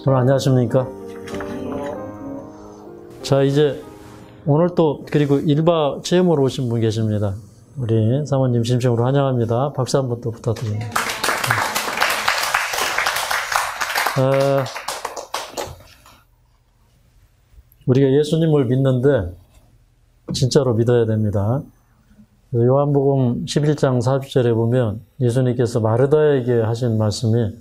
오늘 안녕하십니까? 자, 이제 오늘 또 그리고 일바 체험으로 오신 분 계십니다. 우리 사모님 진심으로 환영합니다. 박수 한번 또 부탁드립니다. 우리가 예수님을 믿는데 진짜로 믿어야 됩니다. 요한복음 11장 40절에 보면 예수님께서 마르다에게 하신 말씀이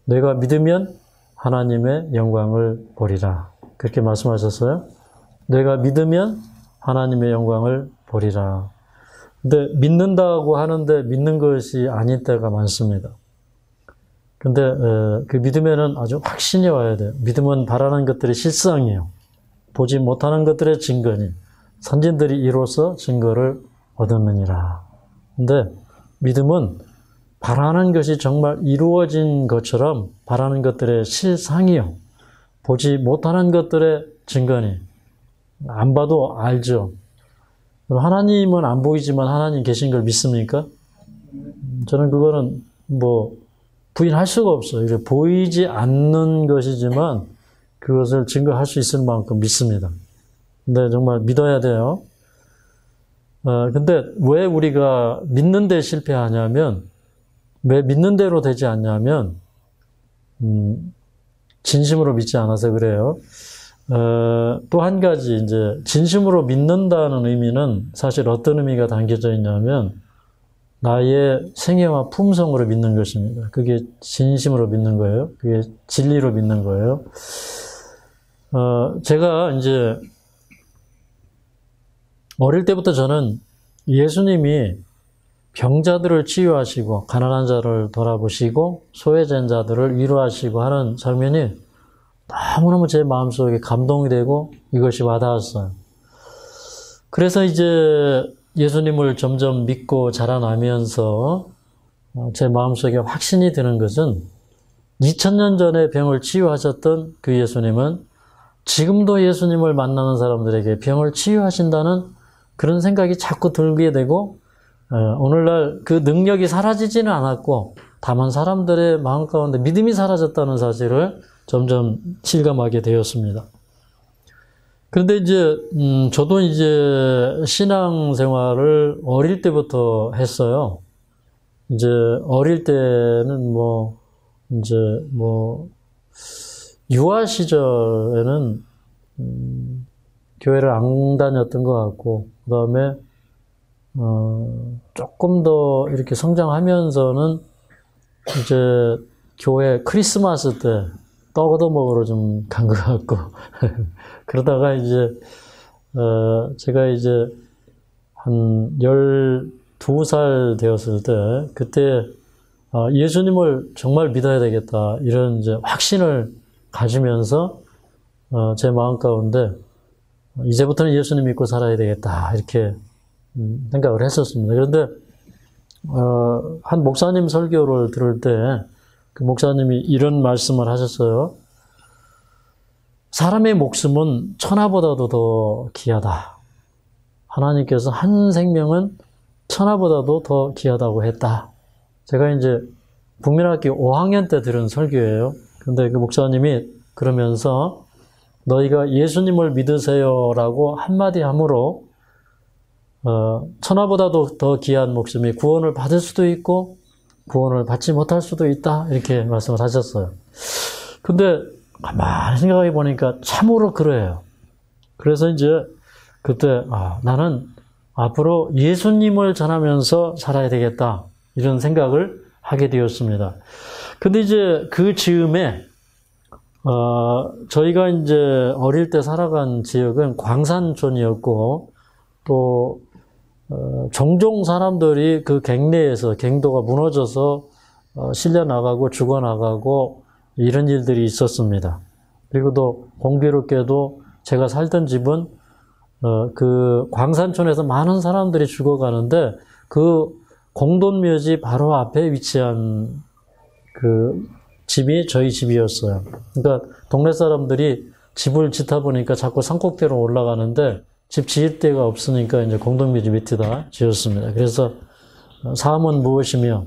내가 믿으면 하나님의 영광을 보리라. 그렇게 말씀하셨어요. 내가 믿으면 하나님의 영광을 보리라. 근데 믿는다고 하는데 믿는 것이 아닌 때가 많습니다. 근데 그 믿음에는 아주 확신이 와야 돼요. 믿음은 바라는 것들의 실상이에요. 보지 못하는 것들의 증거니 선진들이 이로써 증거를 얻었느니라. 근데 믿음은 바라는 것이 정말 이루어진 것처럼 바라는 것들의 실상이요. 보지 못하는 것들의 증거니. 안 봐도 알죠. 하나님은 안 보이지만 하나님 계신 걸 믿습니까? 저는 그거는 부인할 수가 없어요. 보이지 않는 것이지만 그것을 증거할 수 있을 만큼 믿습니다. 근데 정말 믿어야 돼요. 근데 왜 우리가 믿는 데 실패하냐면, 왜 믿는 대로 되지 않냐면, 진심으로 믿지 않아서 그래요. 또 한 가지, 이제, 진심으로 믿는다는 의미는 사실 어떤 의미가 담겨져 있냐면, 나의 생애와 품성으로 믿는 것입니다. 그게 진심으로 믿는 거예요. 그게 진리로 믿는 거예요. 제가 이제, 어릴 때부터 저는 예수님이 병자들을 치유하시고 가난한 자를 돌아보시고 소외된 자들을 위로하시고 하는 장면이 너무너무 제 마음속에 감동이 되고 이것이 와닿았어요. 그래서 이제 예수님을 점점 믿고 자라나면서 제 마음속에 확신이 드는 것은 2000년 전에 병을 치유하셨던 그 예수님은 지금도 예수님을 만나는 사람들에게 병을 치유하신다는 그런 생각이 자꾸 들게 되고 오늘날 그 능력이 사라지지는 않았고 다만 사람들의 마음 가운데 믿음이 사라졌다는 사실을 점점 실감하게 되었습니다. 그런데 이제 저도 이제 신앙생활을 어릴 때부터 했어요. 이제 어릴 때는 유아 시절에는 교회를 안 다녔던 것 같고, 그 다음에, 조금 더 이렇게 성장하면서는 이제 교회 크리스마스 때 떡 얻어먹으러 좀 간 것 같고, 그러다가 이제, 제가 이제 한 12살 되었을 때, 그때 예수님을 정말 믿어야 되겠다, 이런 이제 확신을 가지면서 제 마음 가운데 이제부터는 예수님 믿고 살아야 되겠다 이렇게 생각을 했었습니다. 그런데 한 목사님 설교를 들을 때 그 목사님이 이런 말씀을 하셨어요. 사람의 목숨은 천하보다도 더 귀하다. 하나님께서 한 생명은 천하보다도 더 귀하다고 했다. 제가 이제 국민학교 5학년 때 들은 설교예요. 근데 그 목사님이 그러면서 너희가 예수님을 믿으세요라고 한마디 함으로 천하보다도 더 귀한 목숨이 구원을 받을 수도 있고 구원을 받지 못할 수도 있다 이렇게 말씀을 하셨어요. 근데 가만히 생각해 보니까 참으로 그래요. 그래서 이제 그때 나는 앞으로 예수님을 전하면서 살아야 되겠다 이런 생각을 하게 되었습니다. 근데 이제 그 즈음에 저희가 이제 어릴 때 살아간 지역은 광산촌이었고, 또, 종종 사람들이 그 갱내에서 갱도가 무너져서, 실려나가고 죽어나가고, 이런 일들이 있었습니다. 그리고 또 공교롭게도 제가 살던 집은, 그 광산촌에서 많은 사람들이 죽어가는데, 그 공돈묘지 바로 앞에 위치한 그 집이 저희 집이었어요. 그러니까 동네 사람들이 집을 짓다 보니까 자꾸 산꼭대로 올라가는데 집 지을 데가 없으니까 이제 공동묘지 밑에다 지었습니다. 그래서 삶은 무엇이며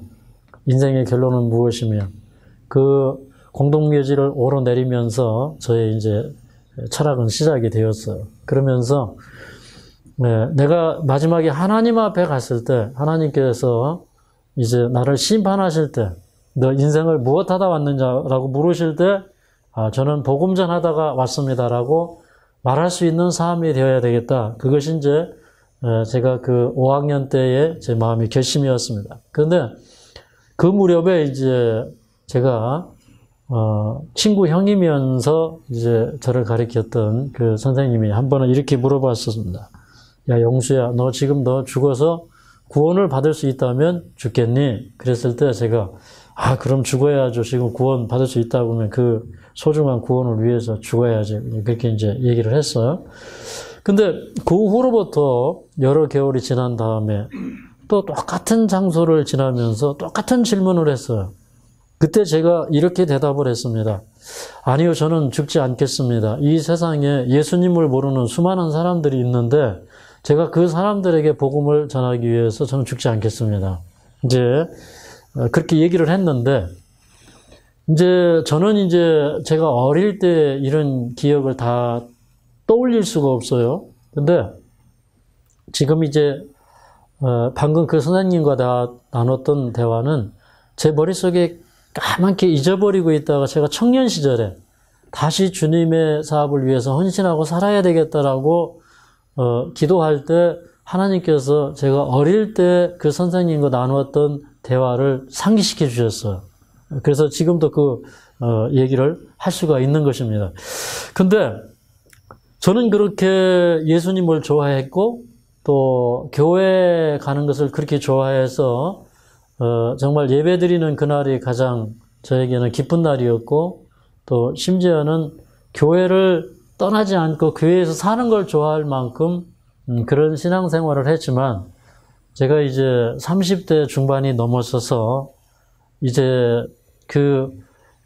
인생의 결론은 무엇이며 그 공동묘지를 오르내리면서 저의 이제 철학은 시작이 되었어요. 그러면서 내가 마지막에 하나님 앞에 갔을 때 하나님께서 이제 나를 심판하실 때 너 인생을 무엇하다 왔느냐라고 물으실 때 저는 복음 전하다가 왔습니다라고 말할 수 있는 삶이 되어야 되겠다. 그것이 이제 제가 그 5학년 때의 제 마음의 결심이었습니다. 그런데 그 무렵에 이제 제가 친구 형이면서 이제 저를 가르쳤던 그 선생님이 한 번은 이렇게 물어봤었습니다. 야, 영수야, 너 지금 너 죽어서 구원을 받을 수 있다면 죽겠니? 그랬을 때 제가 그럼 죽어야죠. 지금 구원 받을 수 있다고 하면 그 소중한 구원을 위해서 죽어야지. 그렇게 이제 얘기를 했어요. 근데 그 후로부터 여러 개월이 지난 다음에 또 똑같은 장소를 지나면서 똑같은 질문을 했어요. 그때 제가 이렇게 대답을 했습니다. 아니요, 저는 죽지 않겠습니다. 이 세상에 예수님을 모르는 수많은 사람들이 있는데 제가 그 사람들에게 복음을 전하기 위해서 저는 죽지 않겠습니다. 이제 그렇게 얘기를 했는데 이제 저는 이제 제가 어릴 때 이런 기억을 다 떠올릴 수가 없어요. 근데 지금 이제 방금 그 선생님과 나눴던 대화는 제 머릿속에 까맣게 잊어버리고 있다가 제가 청년 시절에 다시 주님의 사업을 위해서 헌신하고 살아야 되겠다라고 기도할 때 하나님께서 제가 어릴 때 그 선생님과 나누었던 대화를 상기시켜 주셨어요. 그래서 지금도 그 얘기를 할 수가 있는 것입니다. 근데 저는 그렇게 예수님을 좋아했고 또 교회 가는 것을 그렇게 좋아해서 정말 예배드리는 그날이 가장 저에게는 기쁜 날이었고 또 심지어는 교회를 떠나지 않고 교회에서 사는 걸 좋아할 만큼 그런 신앙생활을 했지만 제가 이제 30대 중반이 넘어서서 이제 그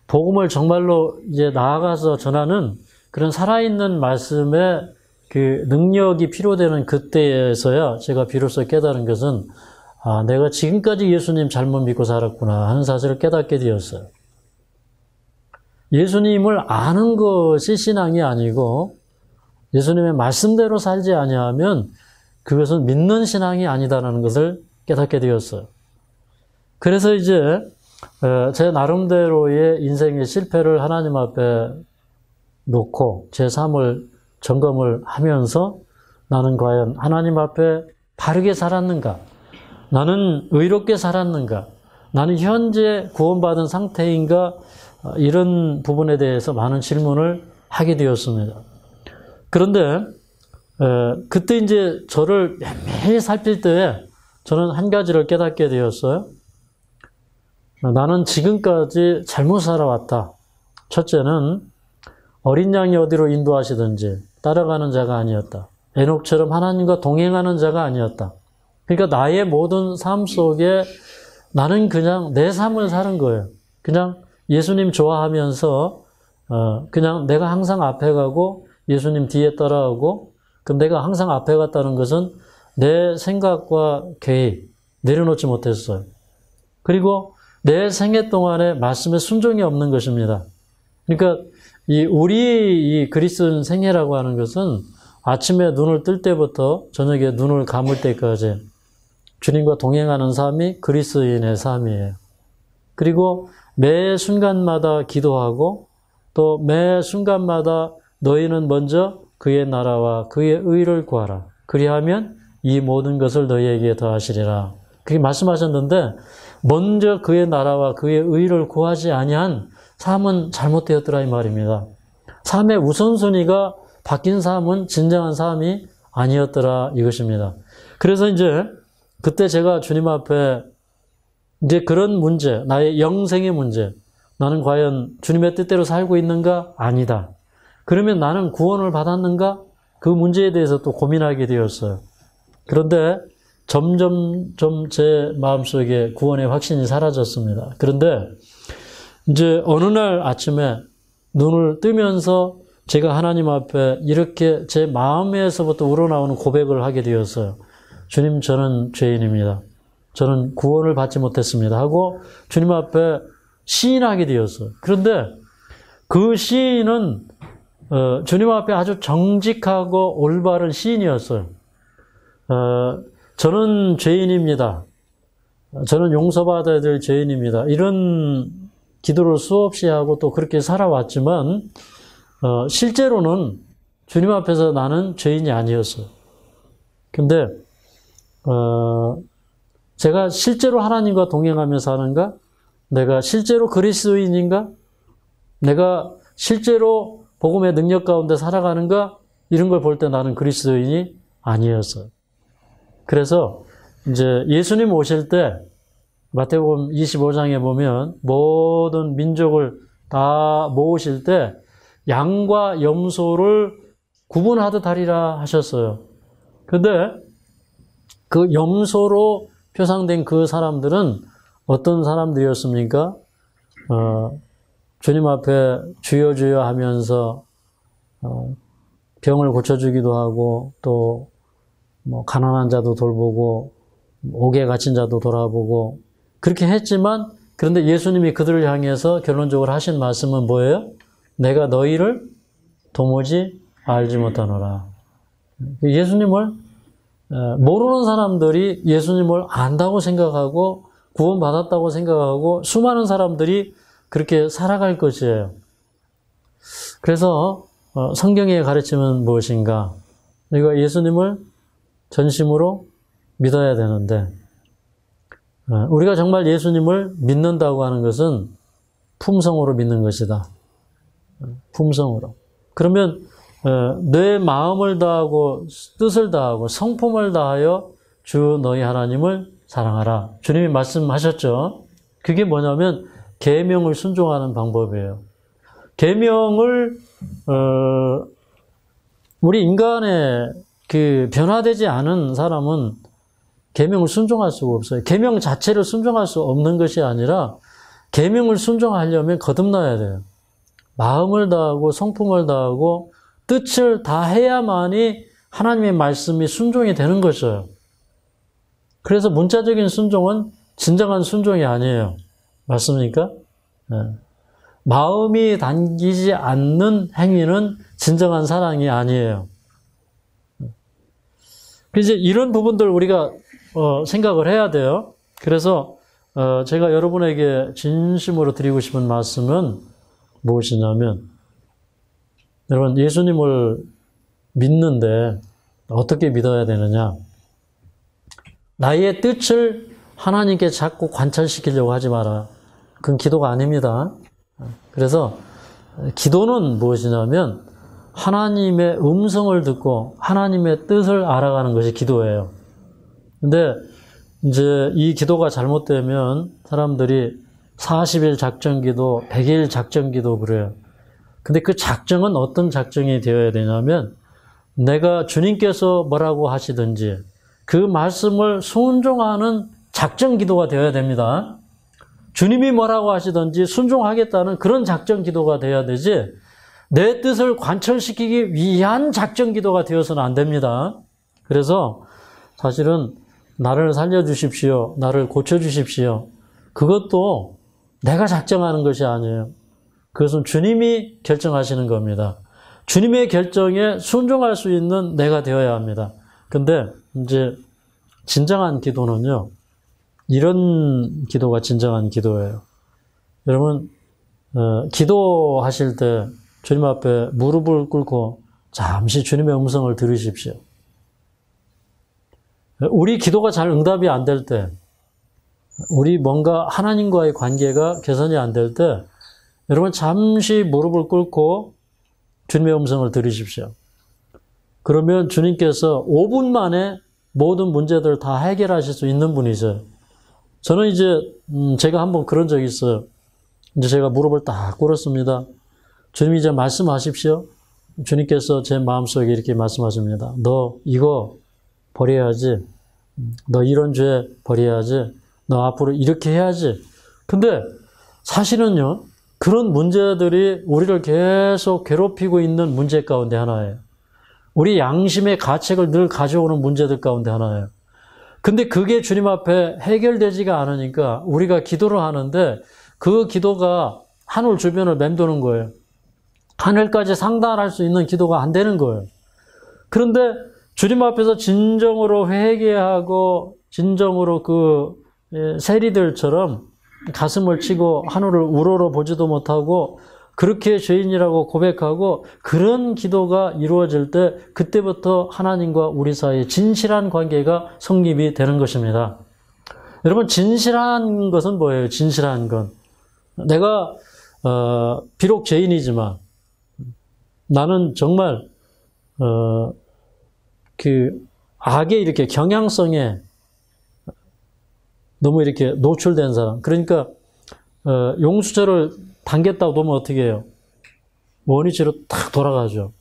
복음을 정말로 이제 나아가서 전하는 그런 살아있는 말씀의 그 능력이 필요되는 그때에서야 제가 비로소 깨달은 것은 내가 지금까지 예수님 잘못 믿고 살았구나 하는 사실을 깨닫게 되었어요. 예수님을 아는 것이 신앙이 아니고 예수님의 말씀대로 살지 아니하면 그것은 믿는 신앙이 아니다라는 것을 깨닫게 되었어요. 그래서 이제 제 나름대로의 인생의 실패를 하나님 앞에 놓고 제 삶을 점검을 하면서 나는 과연 하나님 앞에 바르게 살았는가? 나는 의롭게 살았는가? 나는 현재 구원받은 상태인가? 이런 부분에 대해서 많은 질문을 하게 되었습니다. 그런데 그때 이제 저를 매일 살필 때에 저는 한 가지를 깨닫게 되었어요. 나는 지금까지 잘못 살아왔다. 첫째는 어린 양이 어디로 인도하시든지 따라가는 자가 아니었다. 에녹처럼 하나님과 동행하는 자가 아니었다. 그러니까 나의 모든 삶 속에 나는 그냥 내 삶을 사는 거예요. 그냥 예수님 좋아하면서 그냥 내가 항상 앞에 가고 예수님 뒤에 따라오고 그럼 내가 항상 앞에 갔다는 것은 내 생각과 계획 내려놓지 못했어요. 그리고 내 생애 동안에 말씀에 순종이 없는 것입니다. 그러니까 우리 이 그리스도인 생애라고 하는 것은 아침에 눈을 뜰 때부터 저녁에 눈을 감을 때까지 주님과 동행하는 삶이 그리스도인의 삶이에요. 그리고 매 순간마다 기도하고 또 매 순간마다 너희는 먼저 그의 나라와 그의 의를 구하라. 그리하면 이 모든 것을 너희에게 더하시리라. 그렇게 말씀하셨는데 먼저 그의 나라와 그의 의를 구하지 아니한 삶은 잘못되었더라 이 말입니다. 삶의 우선순위가 바뀐 삶은 진정한 삶이 아니었더라 이것입니다. 그래서 이제 그때 제가 주님 앞에 이제 그런 문제, 나의 영생의 문제, 나는 과연 주님의 뜻대로 살고 있는가? 아니다. 그러면 나는 구원을 받았는가? 그 문제에 대해서 또 고민하게 되었어요. 그런데 점점 좀 제 마음속에 구원의 확신이 사라졌습니다. 그런데 이제 어느 날 아침에 눈을 뜨면서 제가 하나님 앞에 이렇게 제 마음에서부터 우러나오는 고백을 하게 되었어요. 주님, 저는 죄인입니다. 저는 구원을 받지 못했습니다. 하고 주님 앞에 시인하게 되었어요. 그런데 그 시인은 주님 앞에 아주 정직하고 올바른 시인이었어요. 저는 죄인입니다. 저는 용서받아야 될 죄인입니다. 이런 기도를 수없이 하고 또 그렇게 살아왔지만 실제로는 주님 앞에서 나는 죄인이 아니었어요. 근데 제가 실제로 하나님과 동행하며 사는가? 내가 실제로 그리스도인인가? 내가 실제로 복음의 능력 가운데 살아가는가? 이런 걸 볼 때 나는 그리스도인이 아니었어요. 그래서 이제 예수님 오실 때 마태복음 25장에 보면 모든 민족을 다 모으실 때 양과 염소를 구분하듯 하리라 하셨어요. 근데 그 염소로 표상된 그 사람들은 어떤 사람들이었습니까? 주님 앞에 주여 주여 하면서 병을 고쳐주기도 하고 또 뭐 가난한 자도 돌보고 옥에 갇힌 자도 돌아보고 그렇게 했지만 그런데 예수님이 그들을 향해서 결론적으로 하신 말씀은 뭐예요? 내가 너희를 도무지 알지 못하노라. 예수님을 모르는 사람들이 예수님을 안다고 생각하고 구원받았다고 생각하고 수많은 사람들이 그렇게 살아갈 것이에요. 그래서 성경의 가르침은 무엇인가? 우리가 예수님을 전심으로 믿어야 되는데 우리가 정말 예수님을 믿는다고 하는 것은 품성으로 믿는 것이다. 품성으로. 그러면 내 마음을 다하고 뜻을 다하고 성품을 다하여 주 너희 하나님을 사랑하라. 주님이 말씀하셨죠. 그게 뭐냐면 계명을 순종하는 방법이에요. 계명을 우리 인간의 그 변화되지 않은 사람은 계명을 순종할 수가 없어요. 계명 자체를 순종할 수 없는 것이 아니라 계명을 순종하려면 거듭나야 돼요. 마음을 다하고 성품을 다하고 뜻을 다해야만이 하나님의 말씀이 순종이 되는 것이에요. 그래서 문자적인 순종은 진정한 순종이 아니에요. 맞습니까? 네. 마음이 담기지 않는 행위는 진정한 사랑이 아니에요. 그래서 이런 부분들 우리가 생각을 해야 돼요. 그래서 제가 여러분에게 진심으로 드리고 싶은 말씀은 무엇이냐면 여러분 예수님을 믿는데 어떻게 믿어야 되느냐? 나의 뜻을 하나님께 자꾸 관찰시키려고 하지 마라. 그건 기도가 아닙니다. 그래서 기도는 무엇이냐면 하나님의 음성을 듣고 하나님의 뜻을 알아가는 것이 기도예요. 근데 이제 이 기도가 잘못되면 사람들이 40일 작정기도, 100일 작정기도 그래요. 근데 그 작정은 어떤 작정이 되어야 되냐면 내가 주님께서 뭐라고 하시든지 그 말씀을 순종하는 작정 기도가 되어야 됩니다. 주님이 뭐라고 하시든지 순종하겠다는 그런 작정 기도가 돼야 되지 내 뜻을 관철시키기 위한 작정 기도가 되어서는 안 됩니다. 그래서 사실은 나를 살려주십시오. 나를 고쳐주십시오. 그것도 내가 작정하는 것이 아니에요. 그것은 주님이 결정하시는 겁니다. 주님의 결정에 순종할 수 있는 내가 되어야 합니다. 근데 이제 진정한 기도는요. 이런 기도가 진정한 기도예요. 여러분 기도하실 때 주님 앞에 무릎을 꿇고 잠시 주님의 음성을 들으십시오. 우리 기도가 잘 응답이 안 될 때, 우리 뭔가 하나님과의 관계가 개선이 안 될 때 여러분 잠시 무릎을 꿇고 주님의 음성을 들으십시오. 그러면 주님께서 5분 만에 모든 문제들을 다 해결하실 수 있는 분이죠. 저는 이제 제가 한번 그런 적이 있어요. 이제 제가 무릎을 딱 꿇었습니다. 주님 이제 말씀하십시오. 주님께서 제 마음속에 이렇게 말씀하십니다. 너 이거 버려야지. 너 이런 죄 버려야지. 너 앞으로 이렇게 해야지. 근데 사실은요. 그런 문제들이 우리를 계속 괴롭히고 있는 문제 가운데 하나예요. 우리 양심의 가책을 늘 가져오는 문제들 가운데 하나예요. 근데 그게 주님 앞에 해결되지가 않으니까 우리가 기도를 하는데 그 기도가 하늘 주변을 맴도는 거예요. 하늘까지 상달할 수 있는 기도가 안 되는 거예요. 그런데 주님 앞에서 진정으로 회개하고 진정으로 그 세리들처럼 가슴을 치고 하늘을 우러러 보지도 못하고 그렇게 죄인이라고 고백하고 그런 기도가 이루어질 때 그때부터 하나님과 우리 사이에 진실한 관계가 성립이 되는 것입니다. 여러분, 진실한 것은 뭐예요? 진실한 건. 내가 비록 죄인이지만 나는 정말 그 악의 이렇게 경향성에 너무 이렇게 노출된 사람. 그러니까 용수철을 당겼다고 보면 어떻게 해요? 원위치로 탁 돌아가죠.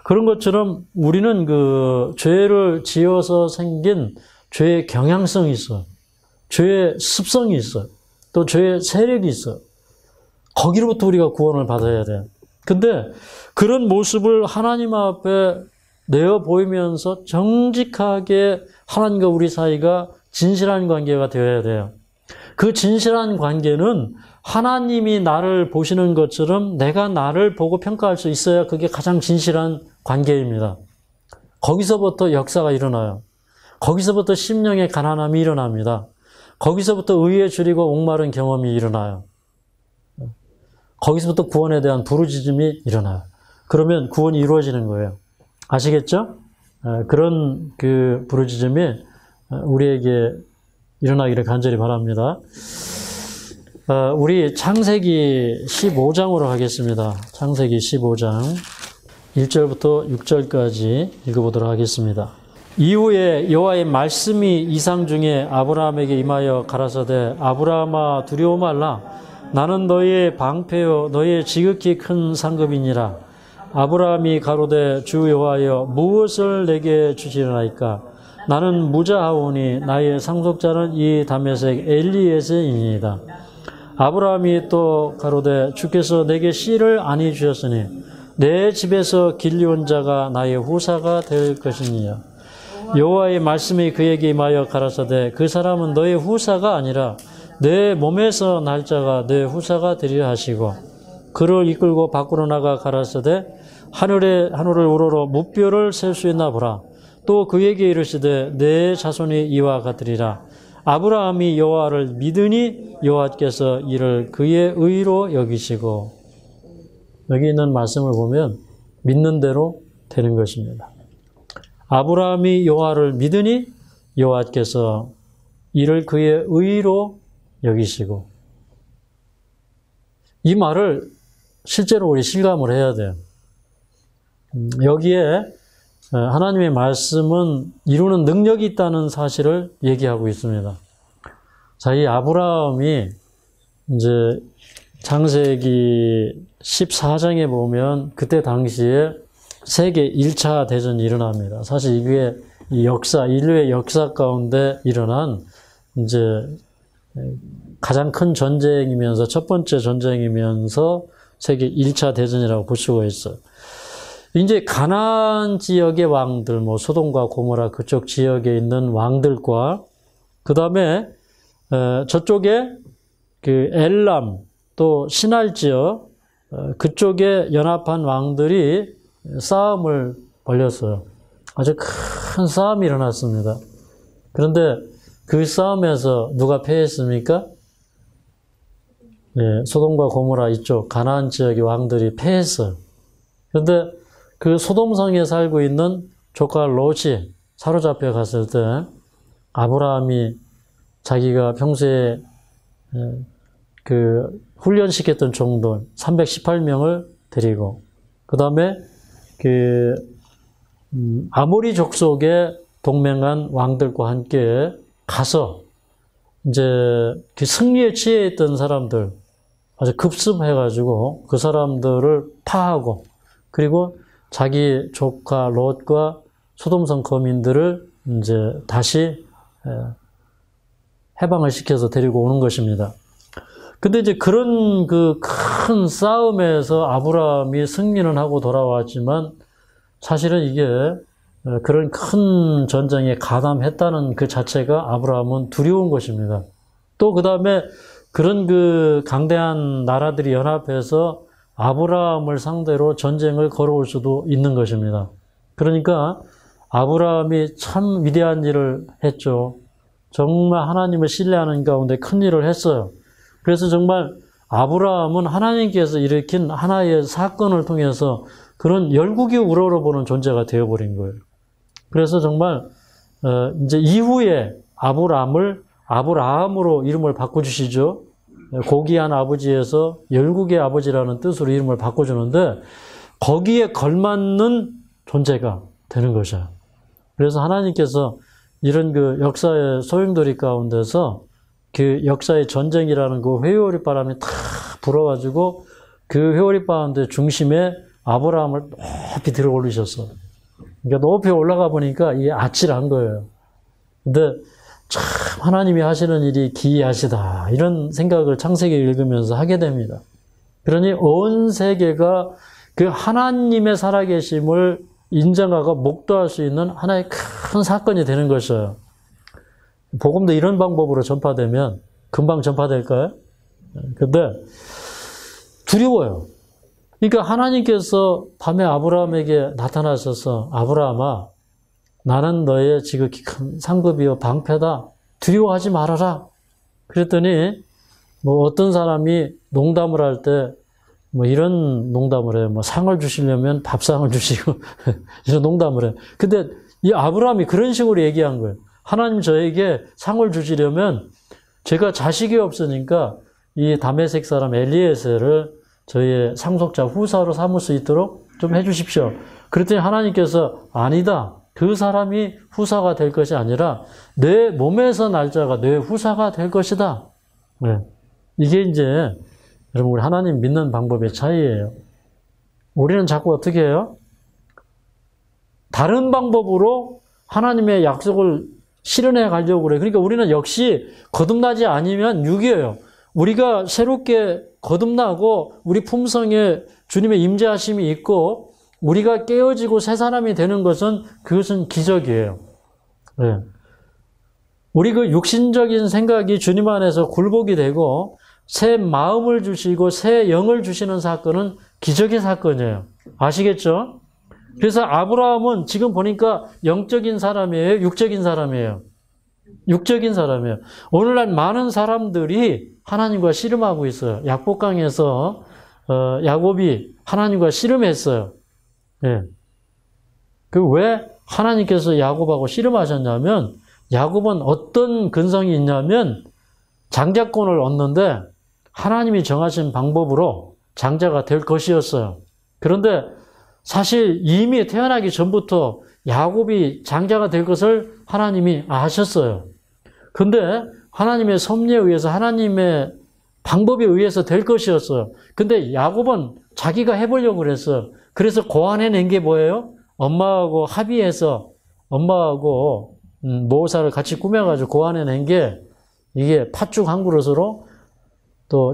그런 것처럼 우리는 그 죄를 지어서 생긴 죄의 경향성이 있어요. 죄의 습성이 있어요. 또 죄의 세력이 있어요. 거기로부터 우리가 구원을 받아야 돼요. 근데 그런 모습을 하나님 앞에 내어 보이면서 정직하게 하나님과 우리 사이가 진실한 관계가 되어야 돼요. 그 진실한 관계는 하나님이 나를 보시는 것처럼 내가 나를 보고 평가할 수 있어야 그게 가장 진실한 관계입니다. 거기서부터 역사가 일어나요. 거기서부터 심령의 가난함이 일어납니다. 거기서부터 의에 줄이고 목마른 경험이 일어나요. 거기서부터 구원에 대한 부르짖음이 일어나요. 그러면 구원이 이루어지는 거예요. 아시겠죠? 그런 그 부르짖음이 우리에게 일어나기를 간절히 바랍니다. 우리 창세기 15장으로 가겠습니다. 창세기 15장 1절부터 6절까지 읽어보도록 하겠습니다. 이후에 여호와의 말씀이 이상 중에 아브라함에게 임하여 가라사대 아브라함아 두려워 말라. 나는 너희의 방패요 너희의 지극히 큰 상급이니라. 아브라함이 가로되 주 여호와여 무엇을 내게 주시려나이까. 나는 무자하오니 나의 상속자는 이 다메섹 엘리에셀이니이다. 아브라함이 또 가로되 주께서 내게 씨를 아니 주셨으니 내 집에서 길리온 자가 나의 후사가 될 것이니라. 여호와의 말씀이 그에게 임하여 가라사대 그 사람은 너의 후사가 아니라 내 몸에서 날 자가 내 후사가 되리라 하시고 그를 이끌고 밖으로 나가 가라사대 하늘을 우러러 무뼈를 셀 수 있나 보라. 또 그에게 이르시되 내 자손이 이와 같으리라. 아브라함이 여호와를 믿으니 여호와께서 이를 그의 의로 여기시고. 여기 있는 말씀을 보면 믿는 대로 되는 것입니다. 아브라함이 여호와를 믿으니 여호와께서 이를 그의 의로 여기시고. 이 말을 실제로 우리 실감을 해야 돼요. 여기에 하나님의 말씀은 이루는 능력이 있다는 사실을 얘기하고 있습니다. 자, 이 아브라함이 이제 창세기 14장에 보면 그때 당시에 세계 1차 대전이 일어납니다. 사실 이게 인류의 역사 가운데 일어난 이제 가장 큰 전쟁이면서 첫 번째 전쟁이면서 세계 1차 대전이라고 볼 수가 있어요. 이제 가나안 지역의 왕들, 소돔과 고모라 그쪽 지역에 있는 왕들과 그 다음에 저쪽에 그 엘람 또 시날 지역 그쪽에 연합한 왕들이 싸움을 벌였어요. 아주 큰 싸움이 일어났습니다. 그런데 그 싸움에서 누가 패했습니까? 소돔과 고모라 이쪽 가나안 지역의 왕들이 패했어요. 그런데 그 소돔성에 살고 있는 조카 롯이 사로잡혀 갔을 때 아브라함이 자기가 평소에 그 훈련시켰던 종들 318명을 데리고 그 다음에 그 아모리 족속의 동맹한 왕들과 함께 가서 이제 그 승리에 취해 있던 사람들 아주 급습해가지고 그 사람들을 파하고 그리고 자기 조카 롯과 소돔성 거민들을 이제 다시 해방을 시켜서 데리고 오는 것입니다. 근데 이제 그런 그 큰 싸움에서 아브라함이 승리는 하고 돌아왔지만 사실은 이게 그런 큰 전쟁에 가담했다는 그 자체가 아브라함은 두려운 것입니다. 또 그 다음에 그런 그 강대한 나라들이 연합해서 아브라함을 상대로 전쟁을 걸어올 수도 있는 것입니다. 그러니까 아브라함이 참 위대한 일을 했죠. 정말 하나님을 신뢰하는 가운데 큰 일을 했어요. 그래서 정말 아브라함은 하나님께서 일으킨 하나의 사건을 통해서 그런 열국이 우러러보는 존재가 되어버린 거예요. 그래서 정말 이제 이후에 아브라함으로 이름을 바꿔주시죠. 고귀한 아버지에서 열국의 아버지라는 뜻으로 이름을 바꿔주는데 거기에 걸맞는 존재가 되는 것이에요. 그래서 하나님께서 이런 그 역사의 소용돌이 가운데서 그 역사의 전쟁이라는 그 회오리 바람이 탁 불어가지고 그 회오리 바람의 중심에 아브라함을 높이 들어 올리셨어. 그러니까 높이 올라가 보니까 이게 아찔한 거예요. 근데 참 하나님이 하시는 일이 기이하시다. 이런 생각을 창세기 읽으면서 하게 됩니다. 그러니 온 세계가 그 하나님의 살아계심을 인정하고 목도할 수 있는 하나의 큰 사건이 되는 것이에요. 복음도 이런 방법으로 전파되면 금방 전파될까요? 근데 두려워요. 그러니까 하나님께서 밤에 아브라함에게 나타나셔서 아브라함아 나는 너의 지극히 상급이요 방패다. 두려워하지 말아라. 그랬더니 뭐 어떤 사람이 농담을 할 때 뭐 이런 농담을 해요. 뭐 상을 주시려면 밥상을 주시고 이런 농담을 해요. 근데 이 아브라함이 그런 식으로 얘기한 거예요. 하나님 저에게 상을 주시려면 제가 자식이 없으니까 이 다메섹 사람 엘리에셀을 저희의 상속자 후사로 삼을 수 있도록 좀 해주십시오. 그랬더니 하나님께서 아니다. 그 사람이 후사가 될 것이 아니라 내 몸에서 날짜가 내 후사가 될 것이다. 네. 이게 이제 여러분 우리 하나님 믿는 방법의 차이예요. 우리는 자꾸 어떻게 해요? 다른 방법으로 하나님의 약속을 실현해 가려고 그래요. 그러니까 우리는 역시 거듭나지 않으면 육이에요. 우리가 새롭게 거듭나고 우리 품성에 주님의 임재하심이 있고 우리가 깨어지고 새 사람이 되는 것은 그것은 기적이에요. 네. 우리 그 육신적인 생각이 주님 안에서 굴복이 되고 새 마음을 주시고 새 영을 주시는 사건은 기적의 사건이에요. 아시겠죠? 그래서 아브라함은 지금 보니까 영적인 사람이에요? 육적인 사람이에요? 육적인 사람이에요. 오늘날 많은 사람들이 하나님과 씨름하고 있어요. 약복강에서 야곱이 하나님과 씨름했어요. 예. 그 왜 하나님께서 야곱하고 씨름하셨냐면 야곱은 어떤 근성이 있냐면 장자권을 얻는데 하나님이 정하신 방법으로 장자가 될 것이었어요. 그런데 사실 이미 태어나기 전부터 야곱이 장자가 될 것을 하나님이 아셨어요. 근데 하나님의 섭리에 의해서 하나님의 방법에 의해서 될 것이었어요. 근데 야곱은 자기가 해보려고 그랬어요. 그래서 고안해낸 게 뭐예요? 엄마하고 합의해서 엄마하고 모사를 같이 꾸며가지고 고안해낸 게 이게 팥죽 한 그릇으로 또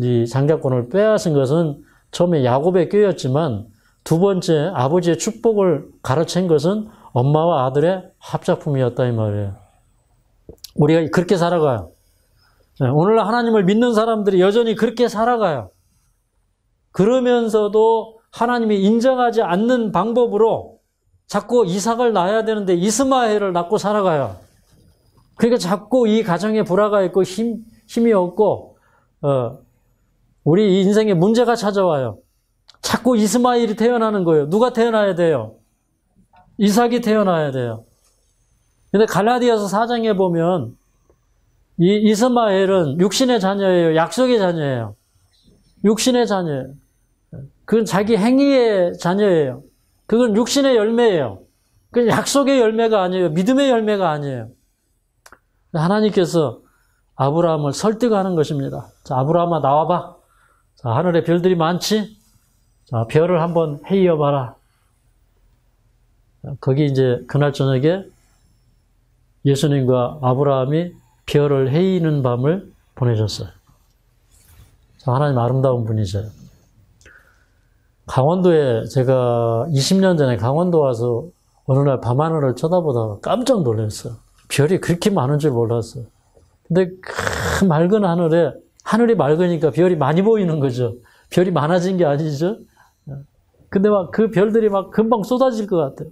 이 장자권을 빼앗은 것은 처음에 야곱의 꾀였지만 두 번째 아버지의 축복을 가로챈 것은 엄마와 아들의 합작품이었다 이 말이에요. 우리가 그렇게 살아가요. 오늘날 하나님을 믿는 사람들이 여전히 그렇게 살아가요. 그러면서도 하나님이 인정하지 않는 방법으로 자꾸 이삭을 낳아야 되는데 이스마엘을 낳고 살아가요. 그러니까 자꾸 이 가정에 불화가 있고 힘이 없고 우리 인생에 문제가 찾아와요. 자꾸 이스마엘이 태어나는 거예요. 누가 태어나야 돼요? 이삭이 태어나야 돼요. 근데 갈라디아서 4장에 보면 이 이스마엘은 육신의 자녀예요? 약속의 자녀예요? 육신의 자녀예요. 그건 자기 행위의 자녀예요. 그건 육신의 열매예요. 그건 약속의 열매가 아니에요. 믿음의 열매가 아니에요. 하나님께서 아브라함을 설득하는 것입니다. 자, 아브라함아 나와봐. 자, 하늘에 별들이 많지? 자, 별을 한번 헤이어 봐라. 거기 이제 그날 저녁에 예수님과 아브라함이 별을 헤이는 밤을 보내셨어요. 자, 하나님 아름다운 분이세요. 강원도에 제가 20년 전에 강원도 와서 어느 날 밤하늘을 쳐다보다가 깜짝 놀랐어요. 별이 그렇게 많은 줄 몰랐어요. 근데 그 맑은 하늘이 맑으니까 별이 많이 보이는 거죠. 별이 많아진 게 아니죠. 근데 막 그 별들이 막 금방 쏟아질 것 같아요.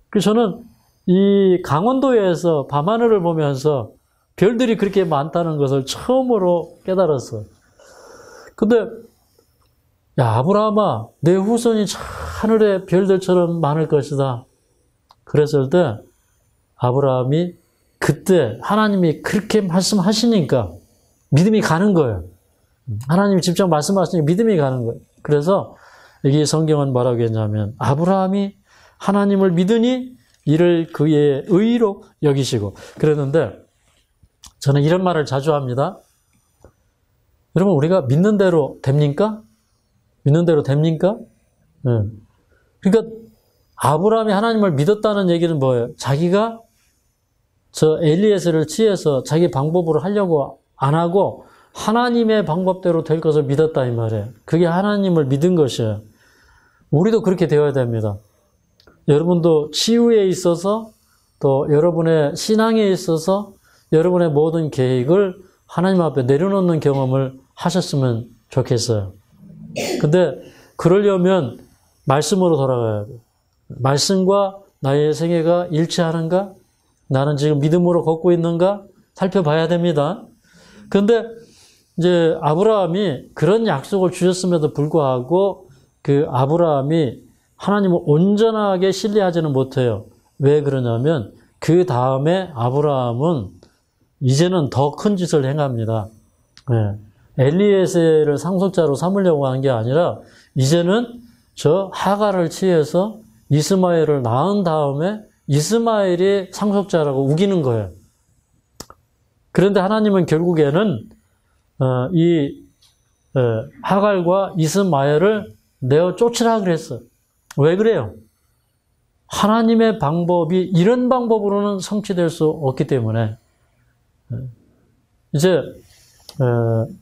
그래서 저는 이 강원도에서 밤하늘을 보면서 별들이 그렇게 많다는 것을 처음으로 깨달았어요. 근데 야, 아브라함아, 내 후손이 하늘의 별들처럼 많을 것이다. 그랬을 때 아브라함이 그때 하나님이 그렇게 말씀하시니까 믿음이 가는 거예요. 하나님이 직접 말씀하시니까 믿음이 가는 거예요. 그래서 여기 성경은 뭐라고 했냐면 아브라함이 하나님을 믿으니 이를 그의 의로 여기시고 그랬는데 저는 이런 말을 자주 합니다. 여러분 우리가 믿는 대로 됩니까? 믿는 대로 됩니까? 네. 그러니까 아브라함이 하나님을 믿었다는 얘기는 뭐예요? 자기가 저 엘리에셀을 취해서 자기 방법으로 하려고 안 하고 하나님의 방법대로 될 것을 믿었다 이 말이에요. 그게 하나님을 믿은 것이에요. 우리도 그렇게 되어야 됩니다. 여러분도 치유에 있어서 또 여러분의 신앙에 있어서 여러분의 모든 계획을 하나님 앞에 내려놓는 경험을 하셨으면 좋겠어요. 근데 그러려면 말씀으로 돌아가야 돼요. 말씀과 나의 생애가 일치하는가? 나는 지금 믿음으로 걷고 있는가? 살펴봐야 됩니다. 근데 이제 아브라함이 그런 약속을 주셨음에도 불구하고 그 아브라함이 하나님을 온전하게 신뢰하지는 못해요. 왜 그러냐면 그 다음에 아브라함은 이제는 더 큰 짓을 행합니다. 네. 엘리에셀을 상속자로 삼으려고 한 게 아니라 이제는 저 하갈을 취해서 이스마엘을 낳은 다음에 이스마엘이 상속자라고 우기는 거예요. 그런데 하나님은 결국에는 이 하갈과 이스마엘을 내어 쫓으라 그랬어요. 왜 그래요? 하나님의 방법이 이런 방법으로는 성취될 수 없기 때문에 이제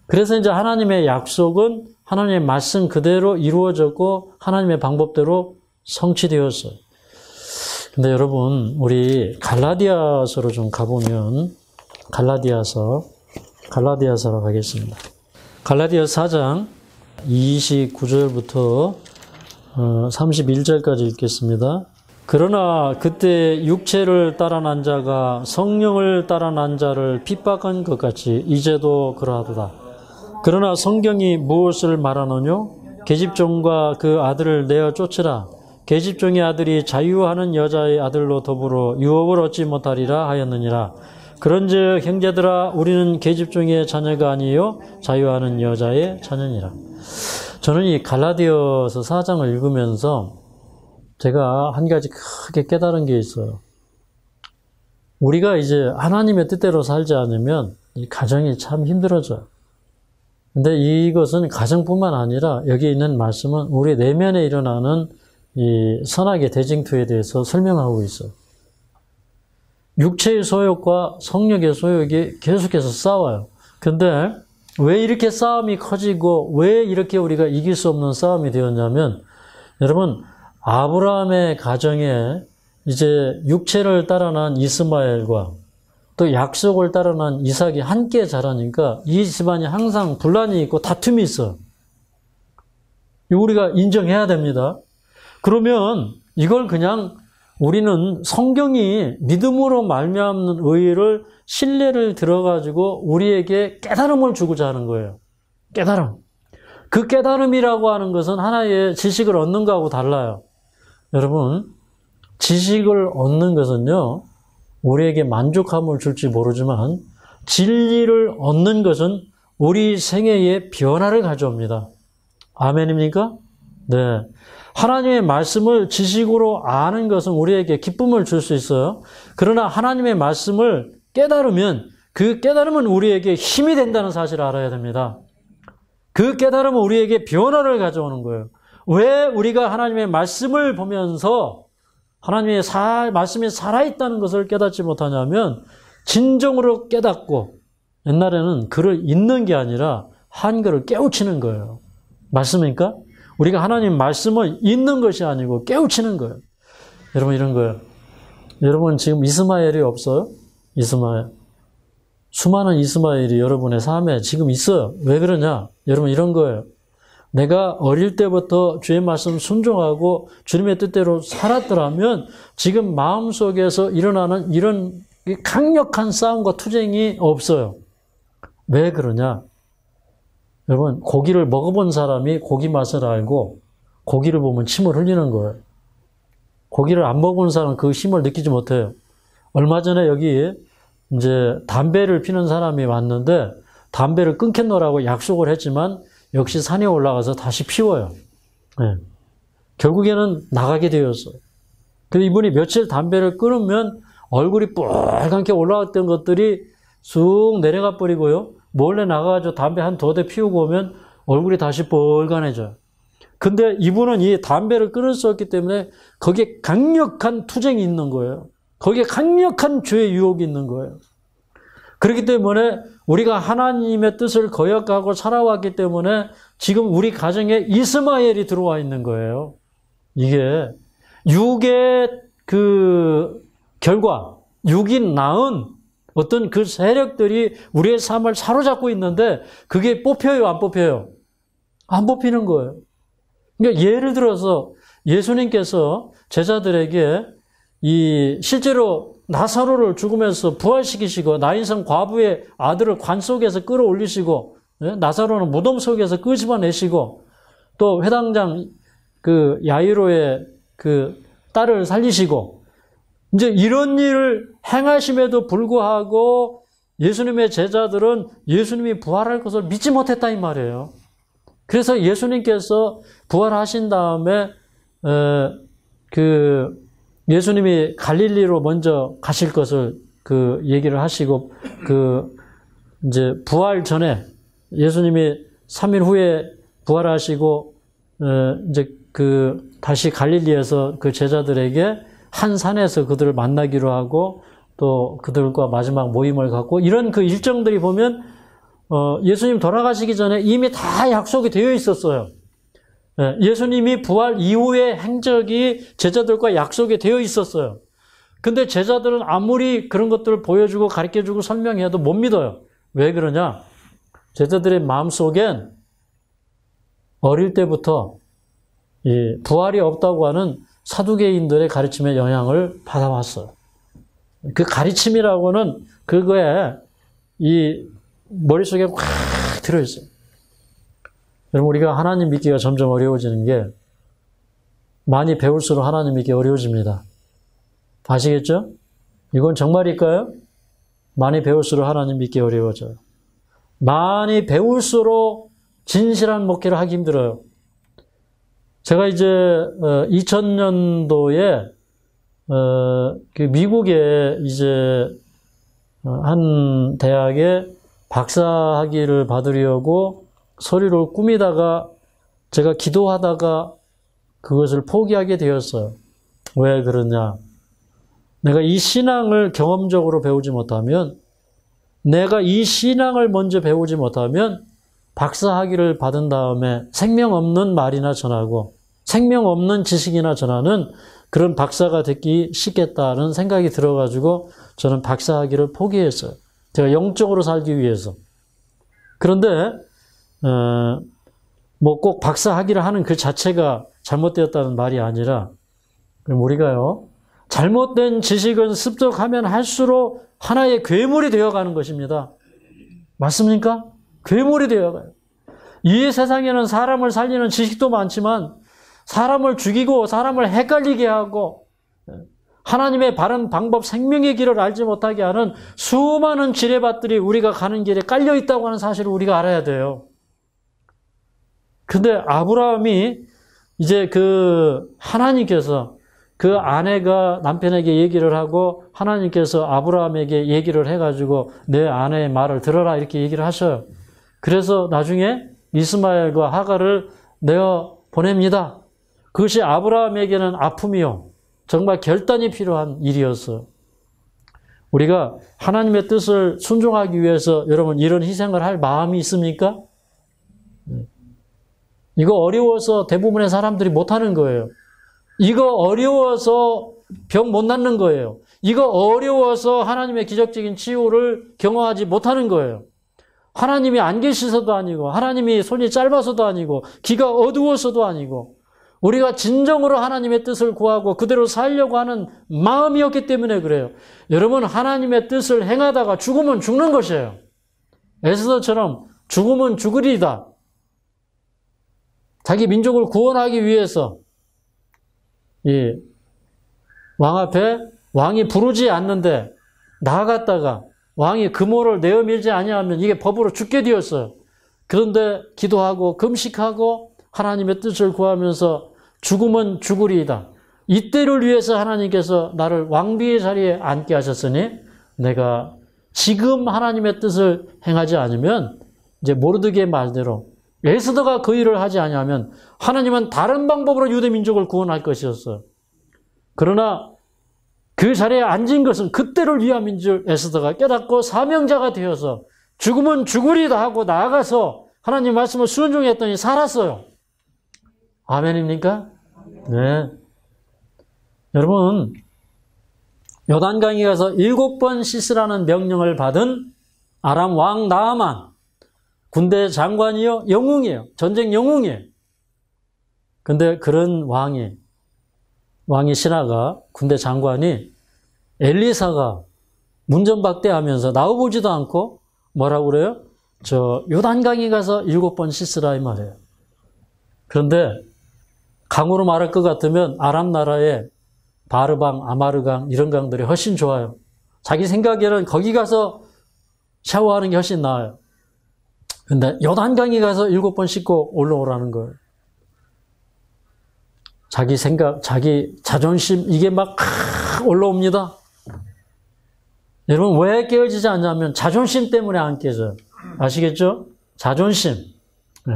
그래서 이제 하나님의 약속은 하나님의 말씀 그대로 이루어졌고 하나님의 방법대로 성취되었어요. 근데 여러분 우리 갈라디아서로 좀 가보면 갈라디아서로 가겠습니다. 갈라디아 4장 29절부터 31절까지 읽겠습니다. 그러나 그때 육체를 따라 난 자가 성령을 따라 난 자를 핍박한 것 같이 이제도 그러하도다. 그러나 성경이 무엇을 말하느뇨? 계집종과 그 아들을 내어 쫓으라. 계집종의 아들이 자유하는 여자의 아들로 더불어 유업을 얻지 못하리라 하였느니라. 그런즉 형제들아 우리는 계집종의 자녀가 아니요 자유하는 여자의 자녀니라. 저는 이 갈라디아서 4장을 읽으면서 제가 한 가지 크게 깨달은 게 있어요. 우리가 이제 하나님의 뜻대로 살지 않으면 이 가정이 참 힘들어져요. 근데 이것은 가정뿐만 아니라 여기 있는 말씀은 우리 내면에 일어나는 이 선악의 대징투에 대해서 설명하고 있어요. 육체의 소욕과 성욕의 소욕이 계속해서 싸워요. 근데 왜 이렇게 싸움이 커지고 왜 이렇게 우리가 이길 수 없는 싸움이 되었냐면 여러분 아브라함의 가정에 이제 육체를 따라 난 이스마엘과 또 약속을 따라 난 이삭이 함께 자라니까 이 집안이 항상 분란이 있고 다툼이 있어요. 우리가 인정해야 됩니다. 그러면 이걸 그냥 우리는 성경이 믿음으로 말미암는 의를 신뢰를 들어가지고 우리에게 깨달음을 주고자 하는 거예요. 깨달음. 그 깨달음이라고 하는 것은 하나의 지식을 얻는 거하고 달라요. 여러분, 지식을 얻는 것은요, 우리에게 만족함을 줄지 모르지만 진리를 얻는 것은 우리 생애에 변화를 가져옵니다. 아멘입니까? 네. 하나님의 말씀을 지식으로 아는 것은 우리에게 기쁨을 줄 수 있어요. 그러나 하나님의 말씀을 깨달으면 그 깨달음은 우리에게 힘이 된다는 사실을 알아야 됩니다. 그 깨달음은 우리에게 변화를 가져오는 거예요. 왜 우리가 하나님의 말씀을 보면서 하나님의 말씀이 살아있다는 것을 깨닫지 못하냐면 진정으로 깨닫고 옛날에는 글을 읽는 게 아니라 한글을 깨우치는 거예요. 맞습니까? 우리가 하나님 말씀을 읽는 것이 아니고 깨우치는 거예요. 여러분 이런 거예요. 여러분 지금 이스마엘이 없어요? 이스마엘. 수많은 이스마엘이 여러분의 삶에 지금 있어요. 왜 그러냐? 여러분 이런 거예요. 내가 어릴 때부터 주의 말씀 순종하고 주님의 뜻대로 살았더라면 지금 마음속에서 일어나는 이런 강력한 싸움과 투쟁이 없어요. 왜 그러냐? 여러분 고기를 먹어본 사람이 고기 맛을 알고 고기를 보면 침을 흘리는 거예요. 고기를 안 먹어본 사람은 그 힘을 느끼지 못해요. 얼마 전에 여기 이제 담배를 피는 사람이 왔는데 담배를 끊겠노라고 약속을 했지만 역시 산에 올라가서 다시 피워요. 네. 결국에는 나가게 되었어요. 근데 이분이 며칠 담배를 끊으면 얼굴이 빨갛게 올라왔던 것들이 쑥 내려가 버리고요. 몰래 나가가지고 담배 한 2대 피우고 오면 얼굴이 다시 빨간해져요. 근데 이분은 이 담배를 끊을 수 없기 때문에 거기에 강력한 투쟁이 있는 거예요. 거기에 강력한 죄의 유혹이 있는 거예요. 그렇기 때문에 우리가 하나님의 뜻을 거역하고 살아왔기 때문에 지금 우리 가정에 이스마엘이 들어와 있는 거예요. 이게 육의 그 결과, 육이 낳은 어떤 그 세력들이 우리의 삶을 사로잡고 있는데 그게 뽑혀요, 안 뽑혀요? 안 뽑히는 거예요. 그러니까 예를 들어서 예수님께서 제자들에게 실제로 나사로를 죽으면서 부활시키시고 나인성 과부의 아들을 관 속에서 끌어올리시고 나사로는 무덤 속에서 끄집어내시고 또 회당장 그 야이로의 그 딸을 살리시고 이제 이런 일을 행하심에도 불구하고 예수님의 제자들은 예수님이 부활할 것을 믿지 못했다 이 말이에요. 그래서 예수님께서 부활하신 다음에 예수님이 갈릴리로 먼저 가실 것을 그 얘기를 하시고 이제 부활 전에 예수님이 3일 후에 부활하시고 이제 다시 갈릴리에서 그 제자들에게 한 산에서 그들을 만나기로 하고 또 그들과 마지막 모임을 갖고 이런 그 일정들이 보면 예수님 돌아가시기 전에 이미 다 약속이 되어 있었어요. 예수님이 부활 이후의 행적이 제자들과 약속이 되어 있었어요. 근데 제자들은 아무리 그런 것들을 보여주고 가르쳐주고 설명해도 못 믿어요. 왜 그러냐? 제자들의 마음속엔 어릴 때부터 이 부활이 없다고 하는 사두개인들의 가르침의 영향을 받아왔어요. 그 가르침이라고는 그거에 이 머릿속에 확 들어있어요. 여러분 우리가 하나님 믿기가 점점 어려워지는 게 많이 배울수록 하나님 믿기 어려워집니다. 아시겠죠? 이건 정말일까요? 많이 배울수록 하나님 믿기 어려워져요. 많이 배울수록 진실한 목회를 하기 힘들어요. 제가 이제 2000년도에 그 미국에 이제 한 대학에 박사학위를 받으려고 서류를 꾸미다가 제가 기도하다가 그것을 포기하게 되었어요. 왜 그러냐? 내가 이 신앙을 경험적으로 배우지 못하면, 내가 이 신앙을 먼저 배우지 못하면 박사학위를 받은 다음에 생명 없는 말이나 전하고 생명 없는 지식이나 전하는 그런 박사가 되기 쉽겠다는 생각이 들어가지고 저는 박사학위를 포기했어요. 제가 영적으로 살기 위해서. 그런데 뭐 꼭 박사학위를 하는 그 자체가 잘못되었다는 말이 아니라 그럼 우리가요 잘못된 지식은 습득하면 할수록 하나의 괴물이 되어가는 것입니다. 맞습니까? 괴물이 되어가요. 이 세상에는 사람을 살리는 지식도 많지만 사람을 죽이고 사람을 헷갈리게 하고 하나님의 바른 방법, 생명의 길을 알지 못하게 하는 수많은 지뢰밭들이 우리가 가는 길에 깔려 있다고 하는 사실을 우리가 알아야 돼요. 근데 아브라함이 이제 하나님께서 그 아내가 남편에게 얘기를 하고 하나님께서 아브라함에게 얘기를 해가지고 내 아내의 말을 들어라 이렇게 얘기를 하셔요. 그래서 나중에 이스마엘과 하갈을 내어 보냅니다. 그것이 아브라함에게는 아픔이요. 정말 결단이 필요한 일이었어요. 우리가 하나님의 뜻을 순종하기 위해서 여러분 이런 희생을 할 마음이 있습니까? 이거 어려워서 대부분의 사람들이 못하는 거예요. 이거 어려워서 병 못 낫는 거예요. 이거 어려워서 하나님의 기적적인 치유를 경험하지 못하는 거예요. 하나님이 안 계셔서도 아니고, 하나님이 손이 짧아서도 아니고, 귀가 어두워서도 아니고, 우리가 진정으로 하나님의 뜻을 구하고 그대로 살려고 하는 마음이었기 때문에 그래요. 여러분, 하나님의 뜻을 행하다가 죽으면 죽는 것이에요. 에스더처럼 죽으면 죽으리다. 자기 민족을 구원하기 위해서 이 왕 앞에 왕이 부르지 않는데 나아갔다가 왕이 금호를 내어 밀지 아니하면 이게 법으로 죽게 되었어요. 그런데 기도하고 금식하고 하나님의 뜻을 구하면서 죽으면 죽으리이다. 이때를 위해서 하나님께서 나를 왕비의 자리에 앉게 하셨으니 내가 지금 하나님의 뜻을 행하지 않으면 이제 모르드게의 말대로 에스더가 그 일을 하지 않으면 하나님은 다른 방법으로 유대 민족을 구원할 것이었어요. 그러나 그 자리에 앉은 것은 그때를 위함인 줄 에스더가 깨닫고 사명자가 되어서 죽으면 죽으리다 하고 나아가서 하나님 말씀을 순종했더니 살았어요. 아멘입니까? 네. 여러분, 요단강에 가서 7번 씻으라는 명령을 받은 아람 왕 나아만, 군대 장관이요, 영웅이에요. 전쟁 영웅이에요. 근데 그런 왕이 신하가, 군대 장관이 엘리사가 문전박대하면서 나와보지도 않고 뭐라고 그래요? 요단강에 가서 7번 씻으라 이 말이에요. 그런데 강으로 말할 것 같으면 아람 나라의 바르방, 아마르강 이런 강들이 훨씬 좋아요. 자기 생각에는 거기 가서 샤워하는 게 훨씬 나아요. 근데 요단강에 가서 7번 씻고 올라오라는 거예요. 자기 생각, 자기 자존심 이게 막 올라옵니다. 여러분 왜 깨어지지 않냐면 자존심 때문에 안 깨져요. 아시겠죠? 자존심. 네.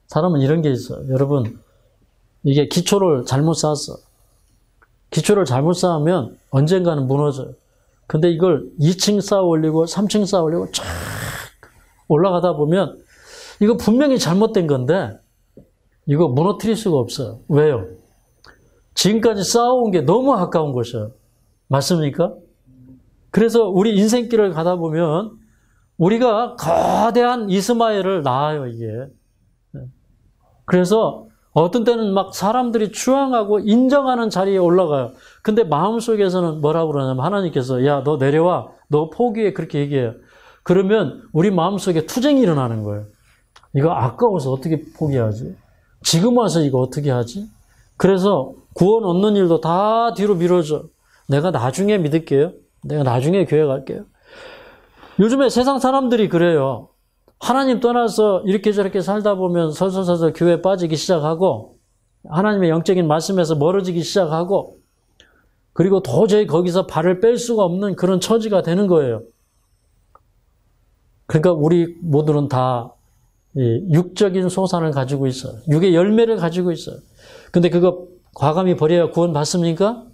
사람은 이런 게 있어요. 여러분 이게 기초를 잘못 쌓았어. 기초를 잘못 쌓으면 언젠가는 무너져요. 근데 이걸 2층 쌓아 올리고 3층 쌓아 올리고 쫙 올라가다 보면 이거 분명히 잘못된 건데 이거 무너뜨릴 수가 없어요. 왜요? 지금까지 쌓아온 게 너무 아까운 것이에요. 맞습니까? 그래서 우리 인생길을 가다 보면 우리가 거대한 이스마엘을 낳아요, 이게. 그래서 어떤 때는 막 사람들이 추앙하고 인정하는 자리에 올라가요. 근데 마음속에서는 뭐라고 그러냐면 하나님께서 야, 너 내려와. 너 포기해. 그렇게 얘기해요. 그러면 우리 마음속에 투쟁이 일어나는 거예요. 이거 아까워서 어떻게 포기하지? 지금 와서 이거 어떻게 하지? 그래서 구원 얻는 일도 다 뒤로 미뤄져. 내가 나중에 믿을게요. 내가 나중에 교회 갈게요. 요즘에 세상 사람들이 그래요. 하나님 떠나서 이렇게 저렇게 살다 보면 서서서서 교회 빠지기 시작하고 하나님의 영적인 말씀에서 멀어지기 시작하고 그리고 도저히 거기서 발을 뺄 수가 없는 그런 처지가 되는 거예요. 그러니까 우리 모두는 다 육적인 소산을 가지고 있어요. 육의 열매를 가지고 있어요. 근데 그거 과감히 버려야 구원 받습니까?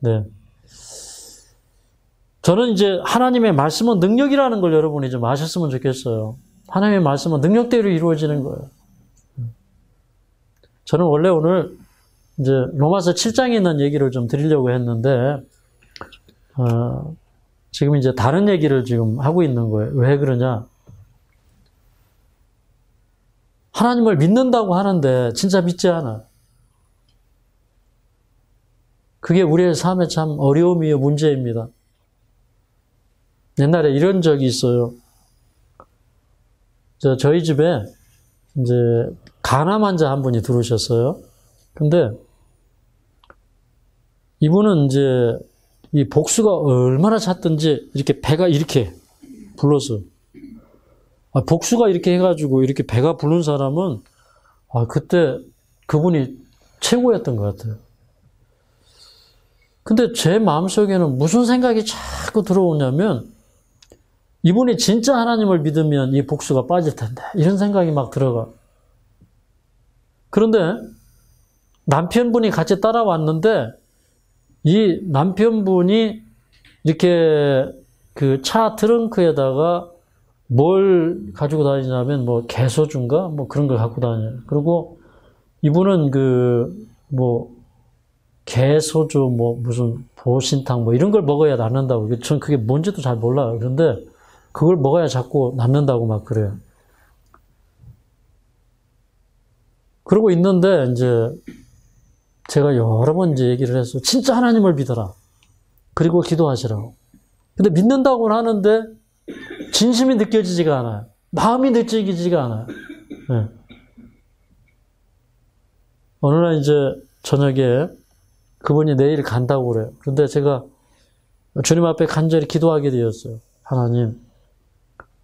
네. 저는 이제 하나님의 말씀은 능력이라는 걸 여러분이 좀 아셨으면 좋겠어요. 하나님의 말씀은 능력대로 이루어지는 거예요. 저는 원래 오늘 이제 로마서 7장에 있는 얘기를 좀 드리려고 했는데, 지금 이제 다른 얘기를 지금 하고 있는 거예요. 왜 그러냐? 하나님을 믿는다고 하는데 진짜 믿지 않아요. 그게 우리의 삶의 참 어려움이요, 문제입니다. 옛날에 이런 적이 있어요. 저희 집에 이제 간암 환자 한 분이 들어오셨어요. 근데 이분은 이제 이 복수가 얼마나 찼든지 이렇게 배가 이렇게 불렀어요. 복수가 이렇게 해가지고 이렇게 배가 부른 사람은 그때 그분이 최고였던 것 같아요. 근데 제 마음속에는 무슨 생각이 자꾸 들어오냐면 이분이 진짜 하나님을 믿으면 이 복수가 빠질 텐데 이런 생각이 막 들어가. 그런데 남편분이 같이 따라왔는데 이 남편분이 이렇게 그 차 트렁크에다가 뭘 가지고 다니냐면 뭐 개소주인가 뭐 그런 걸 갖고 다녀요. 그리고 이분은 게 소주, 뭐 무슨 보신탕 뭐 이런 걸 먹어야 낫는다고. 전 그게 뭔지도 잘 몰라요. 그런데 그걸 먹어야 자꾸 낫는다고 막 그래요. 그러고 있는데 이제 제가 여러 번 이제 얘기를 해서 진짜 하나님을 믿어라. 그리고 기도하시라고. 근데 믿는다고는 하는데 진심이 느껴지지가 않아요. 마음이 느껴지지가 않아요. 네. 어느 날 이제 저녁에 그분이 내일 간다고 그래요. 그런데 제가 주님 앞에 간절히 기도하게 되었어요. 하나님,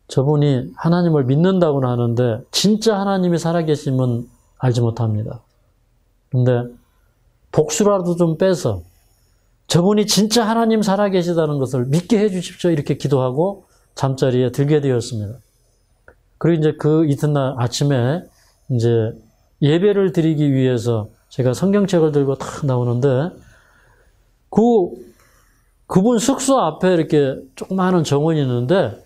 저분이 하나님을 믿는다고는 하는데 진짜 하나님이 살아계심은 알지 못합니다. 근데 복수라도 좀 빼서 저분이 진짜 하나님 살아계시다는 것을 믿게 해주십시오. 이렇게 기도하고 잠자리에 들게 되었습니다. 그리고 이제 그 이튿날 아침에 이제 예배를 드리기 위해서 제가 성경책을 들고 탁 나오는데 그분 숙소 앞에 이렇게 조그마한 정원이 있는데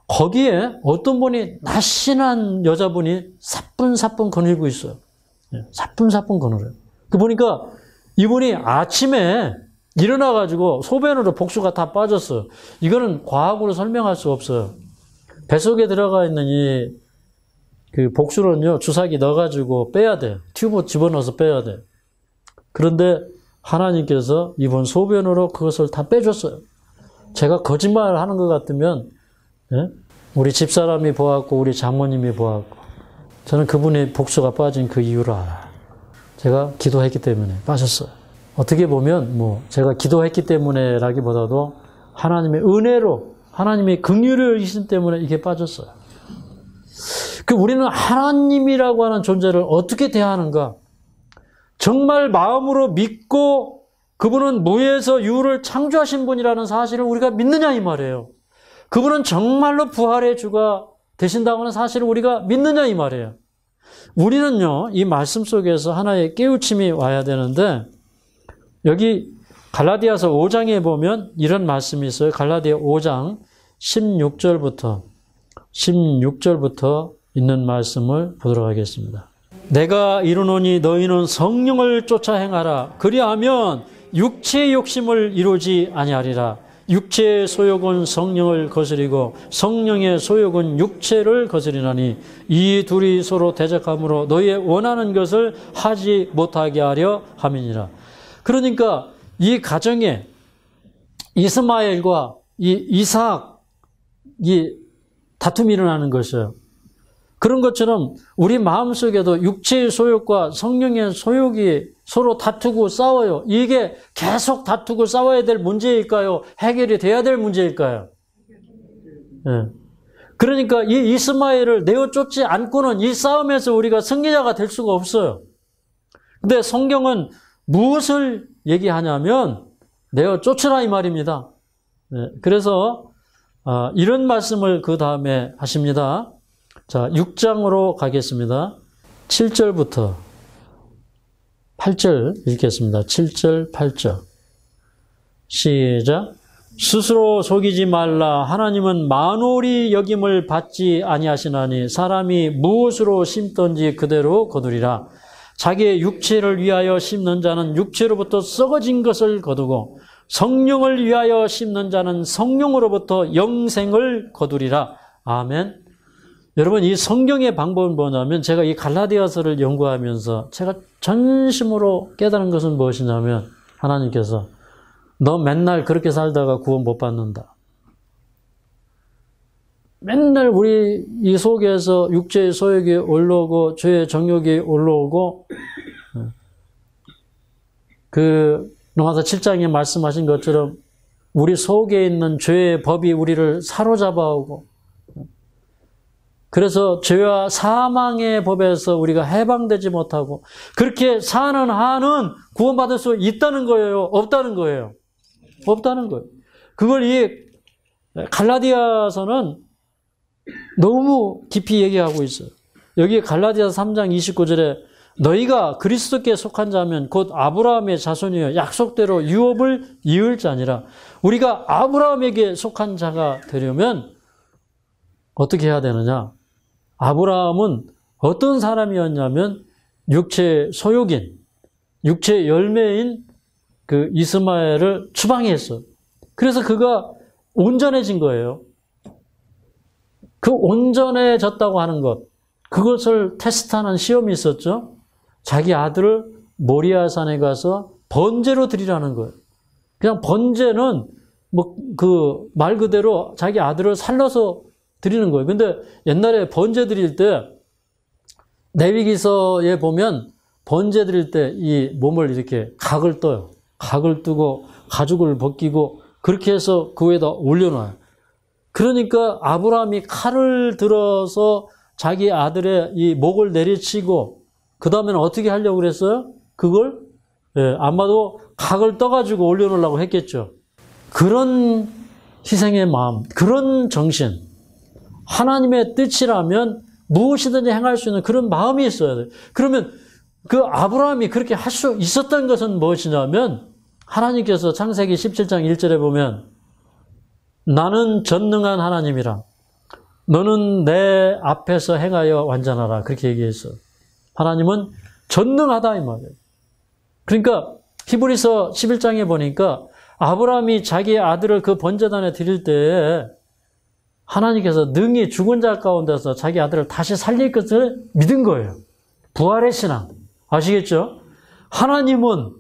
거기에 어떤 분이 날씬한 여자분이 사뿐사뿐 거닐고 있어요. 사뿐사뿐 거늘어요. 그 보니까 이분이 아침에 일어나가지고 소변으로 복수가 다 빠졌어요. 이거는 과학으로 설명할 수 없어요. 뱃속에 들어가 있는 그 복수는요, 주사기 넣어가지고 빼야 돼요. 튜브 집어넣어서 빼야 돼요. 그런데 하나님께서 이번 소변으로 그것을 다 빼줬어요. 제가 거짓말을 하는 것 같으면, 예? 우리 집사람이 보았고, 우리 장모님이 보았고, 저는 그분의 복수가 빠진 그 이유를 알아요. 제가 기도했기 때문에 빠졌어요. 어떻게 보면, 제가 기도했기 때문에라기보다도 하나님의 은혜로, 하나님의 긍휼의 이심 때문에 이게 빠졌어요. 우리는 하나님이라고 하는 존재를 어떻게 대하는가? 정말 마음으로 믿고 그분은 무에서 유를 창조하신 분이라는 사실을 우리가 믿느냐 이 말이에요. 그분은 정말로 부활의 주가 되신다고 하는 사실을 우리가 믿느냐 이 말이에요. 우리는요, 이 말씀 속에서 하나의 깨우침이 와야 되는데 여기 갈라디아서 5장에 보면 이런 말씀이 있어요. 갈라디아 5장 16절부터 있는 말씀을 보도록 하겠습니다. 내가 이르노니 너희는 성령을 쫓아 행하라. 그리하면 육체의 욕심을 이루지 아니하리라. 육체의 소욕은 성령을 거스리고 성령의 소욕은 육체를 거스리나니 이 둘이 서로 대적함으로 너희의 원하는 것을 하지 못하게 하려 함이니라. 그러니까 이 가정에 이스마엘과 이 이삭이 다툼이 일어나는 것이에요. 그런 것처럼 우리 마음속에도 육체의 소욕과 성령의 소욕이 서로 다투고 싸워요. 이게 계속 다투고 싸워야 될 문제일까요? 해결이 돼야 될 문제일까요? 네. 그러니까 이 이스마엘을 내어 쫓지 않고는 이 싸움에서 우리가 승리자가 될 수가 없어요. 근데 성경은 무엇을 얘기하냐면 내어 쫓으라 이 말입니다. 네. 그래서 이런 말씀을 그 다음에 하십니다. 자, 6장으로 가겠습니다. 7절부터 8절 읽겠습니다. 7절, 8절. 시작. 스스로 속이지 말라. 하나님은 만홀히 여김을 받지 아니하시나니 사람이 무엇으로 심든지 그대로 거두리라. 자기의 육체를 위하여 심는 자는 육체로부터 썩어진 것을 거두고 성령을 위하여 심는 자는 성령으로부터 영생을 거두리라. 아멘. 여러분, 이 성경의 방법은 뭐냐면 제가 이 갈라디아서를 연구하면서 제가 전심으로 깨달은 것은 무엇이냐면 하나님께서 너 맨날 그렇게 살다가 구원 못 받는다. 맨날 우리 이 속에서 육체의 소욕이 올라오고 죄의 정욕이 올라오고 로마서 7장에 말씀하신 것처럼 우리 속에 있는 죄의 법이 우리를 사로잡아오고 그래서 죄와 사망의 법에서 우리가 해방되지 못하고 그렇게 사는 한은 구원받을 수 있다는 거예요? 없다는 거예요? 없다는 거예요. 그걸 이 갈라디아서는 너무 깊이 얘기하고 있어요. 여기 갈라디아서 3장 29절에 너희가 그리스도께 속한 자면 곧 아브라함의 자손이여 약속대로 유업을 이을 자니라. 우리가 아브라함에게 속한 자가 되려면 어떻게 해야 되느냐? 아브라함은 어떤 사람이었냐면 육체의 소욕인, 육체의 열매인 그 이스마엘을 추방했어. 그래서 그가 온전해진 거예요. 그 온전해졌다고 하는 것, 그것을 테스트하는 시험이 있었죠. 자기 아들을 모리아산에 가서 번제로 드리라는 거예요. 그냥 번제는 뭐 그 말 그대로 자기 아들을 살려서 드리는 거예요. 근데 옛날에 번제 드릴 때 레위기서에 보면 번제 드릴 때 이 몸을 이렇게 각을 떠요. 각을 뜨고 가죽을 벗기고 그렇게 해서 그 위에다 올려놔요. 그러니까 아브라함이 칼을 들어서 자기 아들의 이 목을 내리치고 그 다음에는 어떻게 하려고 그랬어요? 그걸 아마도 각을 떠가지고 올려놓으려고 했겠죠. 그런 희생의 마음, 그런 정신, 하나님의 뜻이라면 무엇이든지 행할 수 있는 그런 마음이 있어야 돼요. 그러면 그 아브라함이 그렇게 할 수 있었던 것은 무엇이냐면 하나님께서 창세기 17장 1절에 보면 나는 전능한 하나님이라 너는 내 앞에서 행하여 완전하라 그렇게 얘기했어요. 하나님은 전능하다 이 말이에요. 그러니까 히브리서 11장에 보니까 아브라함이 자기 아들을 그 번제단에 드릴 때에 하나님께서 능히 죽은 자 가운데서 자기 아들을 다시 살릴 것을 믿은 거예요. 부활의 신앙. 아시겠죠? 하나님은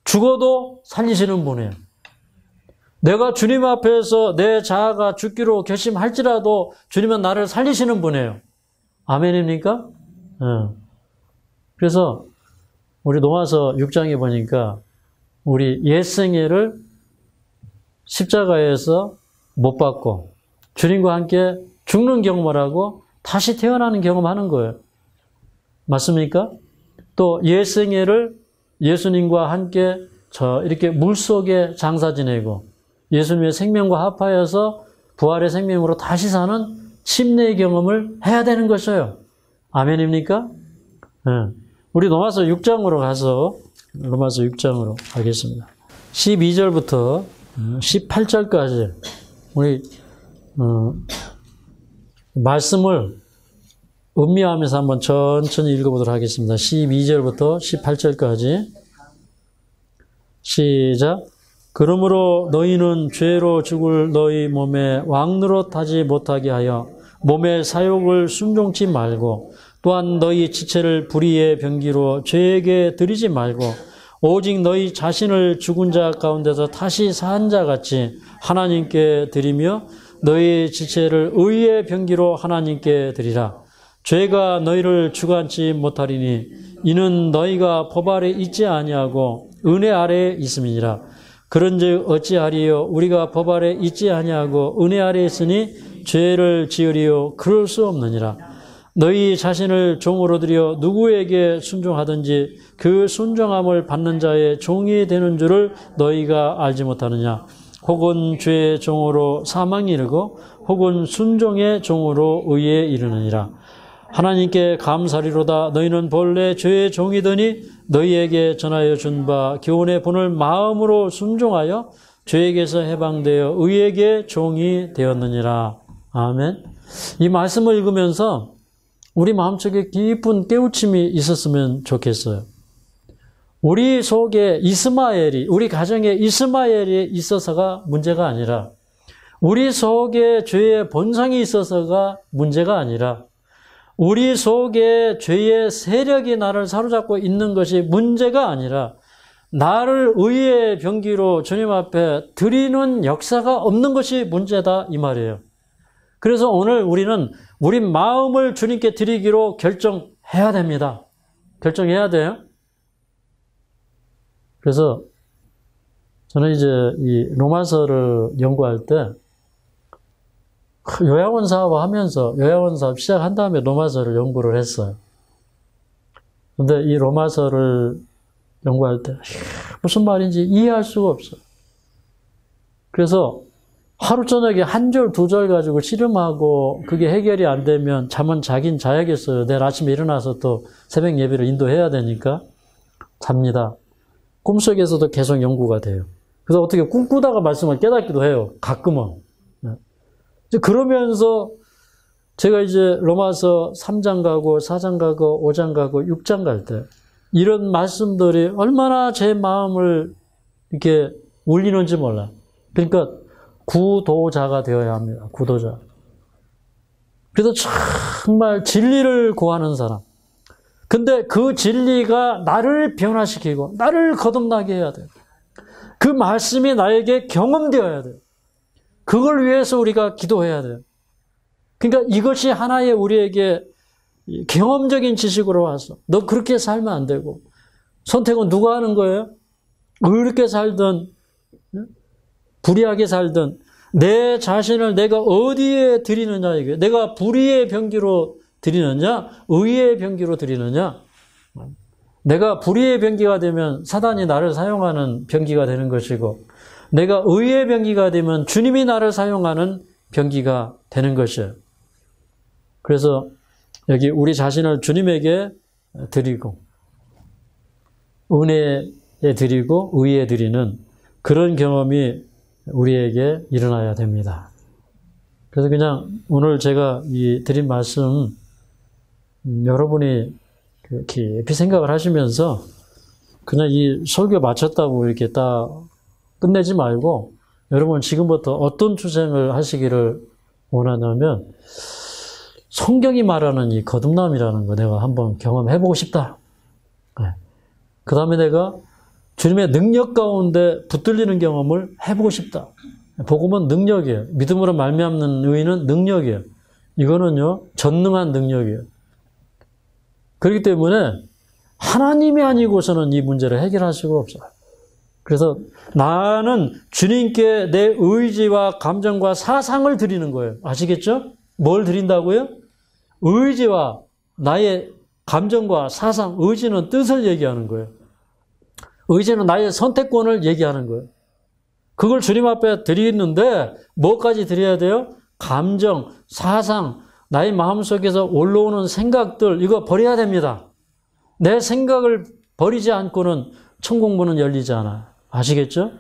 죽어도 살리시는 분이에요. 내가 주님 앞에서 내 자아가 죽기로 결심할지라도 주님은 나를 살리시는 분이에요. 아멘입니까? 그래서 우리 로마서 6장에 보니까 우리 옛생애를 십자가에서 못 받고 주님과 함께 죽는 경험을 하고 다시 태어나는 경험하는 거예요. 맞습니까? 또 옛생애를 예수님과 함께 이렇게 물속에 장사 지내고 예수님의 생명과 합하여서 부활의 생명으로 다시 사는 침례의 경험을 해야 되는 것이에요. 아멘입니까? 우리 로마서 6장으로 가서 로마서 6장으로 가겠습니다. 12절부터 18절까지 우리 말씀을 음미하면서 한번 천천히 읽어보도록 하겠습니다. 12절부터 18절까지 시작. 그러므로 너희는 죄로 죽을 너희 몸에 왕노릇하지 못하게 하여 몸의 사욕을 순종치 말고 또한 너희 지체를 불의의 병기로 죄에게 드리지 말고 오직 너희 자신을 죽은 자 가운데서 다시 산 자 같이 하나님께 드리며 너희 지체를 의의 병기로 하나님께 드리라. 죄가 너희를 주관치 못하리니 이는 너희가 법 아래 있지 아니하고 은혜 아래에 있음이니라. 그런즉 어찌하리요 우리가 법 아래 있지 아니하고 은혜 아래에 있으니 죄를 지으리요 그럴 수 없느니라. 너희 자신을 종으로 들여 누구에게 순종하든지 그 순종함을 받는 자의 종이 되는 줄을 너희가 알지 못하느냐. 혹은 죄의 종으로 사망에 이르고 혹은 순종의 종으로 의에 이르느니라. 하나님께 감사리로다. 너희는 본래 죄의 종이더니 너희에게 전하여 준 바 교훈의 본을 마음으로 순종하여 죄에게서 해방되어 의에게 종이 되었느니라. 아멘. 이 말씀을 읽으면서 우리 마음속에 깊은 깨우침이 있었으면 좋겠어요. 우리 속에 이스마엘이, 우리 가정에 이스마엘이 있어서가 문제가 아니라 우리 속에 죄의 본성이 있어서가 문제가 아니라 우리 속에 죄의 세력이 나를 사로잡고 있는 것이 문제가 아니라 나를 의의 병기로 주님 앞에 드리는 역사가 없는 것이 문제다 이 말이에요. 그래서 오늘 우리는 우리 마음을 주님께 드리기로 결정해야 됩니다. 결정해야 돼요. 그래서 저는 이제 이 로마서를 연구할 때 요양원 사업 하면서 요양원 사업 시작한 다음에 로마서를 연구를 했어요. 근데 이 로마서를 연구할 때 무슨 말인지 이해할 수가 없어요. 그래서 하루 저녁에 한 절, 두 절 가지고 씨름하고 그게 해결이 안 되면 잠은 자긴 자야겠어요. 내일 아침에 일어나서 또 새벽 예배를 인도해야 되니까 잡니다. 꿈속에서도 계속 연구가 돼요. 그래서 어떻게 꿈꾸다가 말씀을 깨닫기도 해요. 가끔은. 그러면서 제가 이제 로마서 3장 가고 4장 가고 5장 가고 6장 갈 때 이런 말씀들이 얼마나 제 마음을 이렇게 울리는지 몰라. 그러니까 구도자가 되어야 합니다. 구도자. 그래서 정말 진리를 구하는 사람. 근데 그 진리가 나를 변화시키고 나를 거듭나게 해야 돼요. 그 말씀이 나에게 경험되어야 돼요. 그걸 위해서 우리가 기도해야 돼요. 그러니까 이것이 하나의 우리에게 경험적인 지식으로 와서 너 그렇게 살면 안 되고 선택은 누가 하는 거예요? 의롭게 살든 불의하게 살든 내 자신을 내가 어디에 드리느냐 이게 내가 불의의 병기로 드리느냐 의의 병기로 드리느냐 내가 불의의 병기가 되면 사단이 나를 사용하는 병기가 되는 것이고 내가 의의 병기가 되면 주님이 나를 사용하는 병기가 되는 것이에요. 그래서 여기 우리 자신을 주님에게 드리고 은혜에 드리고 의에 드리는 그런 경험이 우리에게 일어나야 됩니다. 그래서 그냥 오늘 제가 이 드린 말씀 여러분이 깊이 생각을 하시면서 그냥 이 설교 마쳤다고 이렇게 딱 끝내지 말고 여러분 지금부터 어떤 투쟁을 하시기를 원하냐면 성경이 말하는 이 거듭남이라는 거 내가 한번 경험해보고 싶다. 그 다음에 내가 주님의 능력 가운데 붙들리는 경험을 해보고 싶다. 복음은 능력이에요. 믿음으로 말미암는 의는 능력이에요. 이거는요 전능한 능력이에요. 그렇기 때문에 하나님이 아니고서는 이 문제를 해결할 수가 없어요. 그래서 나는 주님께 내 의지와 감정과 사상을 드리는 거예요. 아시겠죠? 뭘 드린다고요? 의지와 나의 감정과 사상, 의지는 뜻을 얘기하는 거예요. 의지는 나의 선택권을 얘기하는 거예요. 그걸 주님 앞에 드리는데 뭐까지 드려야 돼요? 감정, 사상, 나의 마음속에서 올라오는 생각들 이거 버려야 됩니다. 내 생각을 버리지 않고는 천국문은 열리지 않아요. 아시겠죠?